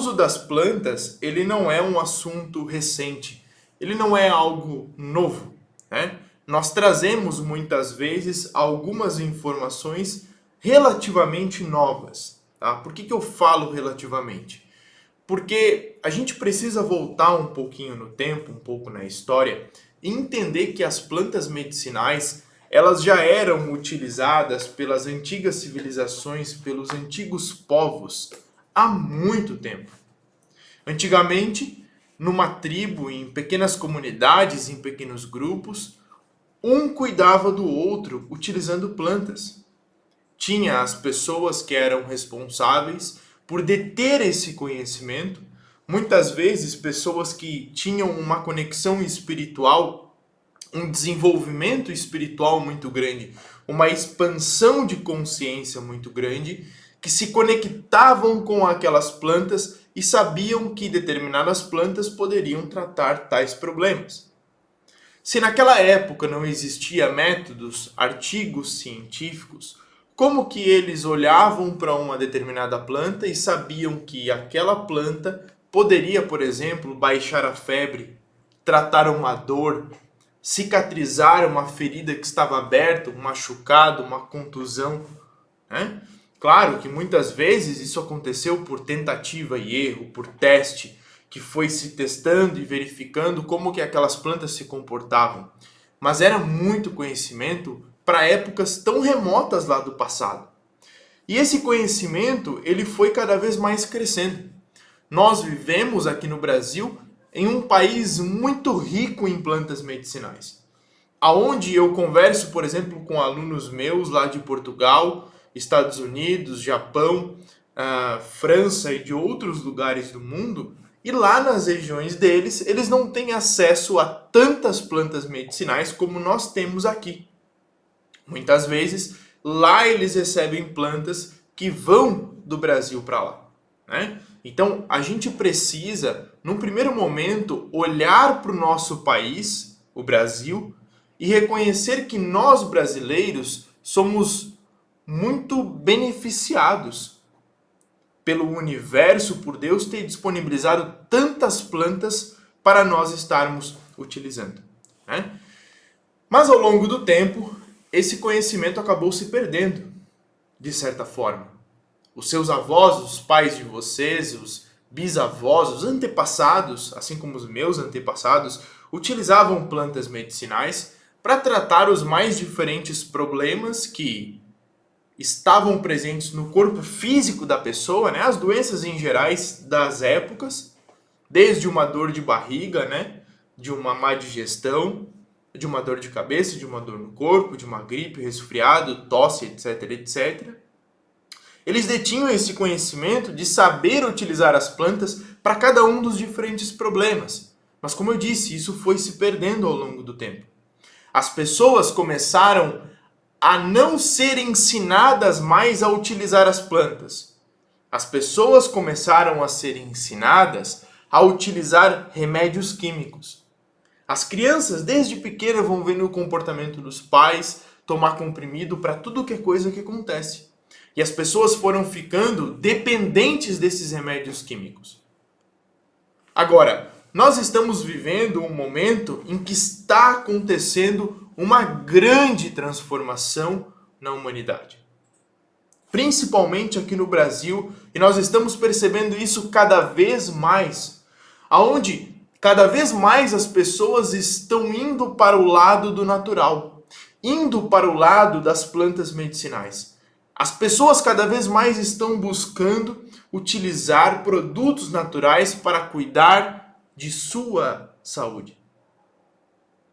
uso das plantas, ele não é um assunto recente, ele não é algo novo, né? Nós trazemos muitas vezes algumas informações relativamente novas, tá? Por que eu falo relativamente? Porque a gente precisa voltar um pouquinho no tempo, um pouco na história, e entender que as plantas medicinais, elas já eram utilizadas pelas antigas civilizações, pelos antigos povos, há muito tempo. Antigamente, numa tribo, em pequenas comunidades, em pequenos grupos, um cuidava do outro utilizando plantas. Tinha as pessoas que eram responsáveis por deter esse conhecimento, muitas vezes pessoas que tinham uma conexão espiritual, um desenvolvimento espiritual muito grande, uma expansão de consciência muito grande, que se conectavam com aquelas plantas e sabiam que determinadas plantas poderiam tratar tais problemas. Se naquela época não existia métodos, artigos científicos, como que eles olhavam para uma determinada planta e sabiam que aquela planta poderia, por exemplo, baixar a febre, tratar uma dor, cicatrizar uma ferida que estava aberta, um machucado, uma contusão, né? Claro que muitas vezes isso aconteceu por tentativa e erro, por teste, que foi se testando e verificando como que aquelas plantas se comportavam. Mas era muito conhecimento para épocas tão remotas lá do passado. E esse conhecimento, ele foi cada vez mais crescendo. Nós vivemos aqui no Brasil em um país muito rico em plantas medicinais. Aonde eu converso, por exemplo, com alunos meus lá de Portugal, Estados Unidos, Japão, França e de outros lugares do mundo, e lá nas regiões deles, eles não têm acesso a tantas plantas medicinais como nós temos aqui. Muitas vezes, lá eles recebem plantas que vão do Brasil para lá, né? Então, a gente precisa, num primeiro momento, olhar para o nosso país, o Brasil, e reconhecer que nós, brasileiros, somos muito beneficiados pelo universo, por Deus ter disponibilizado tantas plantas para nós estarmos utilizando, né? Mas ao longo do tempo, esse conhecimento acabou se perdendo, de certa forma. Os seus avós, os pais de vocês, os bisavós, os antepassados, assim como os meus antepassados, utilizavam plantas medicinais para tratar os mais diferentes problemas que estavam presentes no corpo físico da pessoa, né? As doenças em gerais das épocas, desde uma dor de barriga, né? De uma má digestão, de uma dor de cabeça, de uma dor no corpo, de uma gripe, resfriado, tosse, etc, etc. Eles detinham esse conhecimento de saber utilizar as plantas para cada um dos diferentes problemas. Mas como eu disse, isso foi se perdendo ao longo do tempo. As pessoas começaram a não ser ensinadas mais a utilizar as plantas. As pessoas começaram a ser ensinadas a utilizar remédios químicos. As crianças, desde pequenas, vão vendo o comportamento dos pais, tomar comprimido para tudo que é coisa que acontece. E as pessoas foram ficando dependentes desses remédios químicos. Agora, nós estamos vivendo um momento em que está acontecendo uma grande transformação na humanidade. Principalmente aqui no Brasil, e nós estamos percebendo isso cada vez mais, aonde cada vez mais as pessoas estão indo para o lado do natural, indo para o lado das plantas medicinais. As pessoas cada vez mais estão buscando utilizar produtos naturais para cuidar de sua saúde.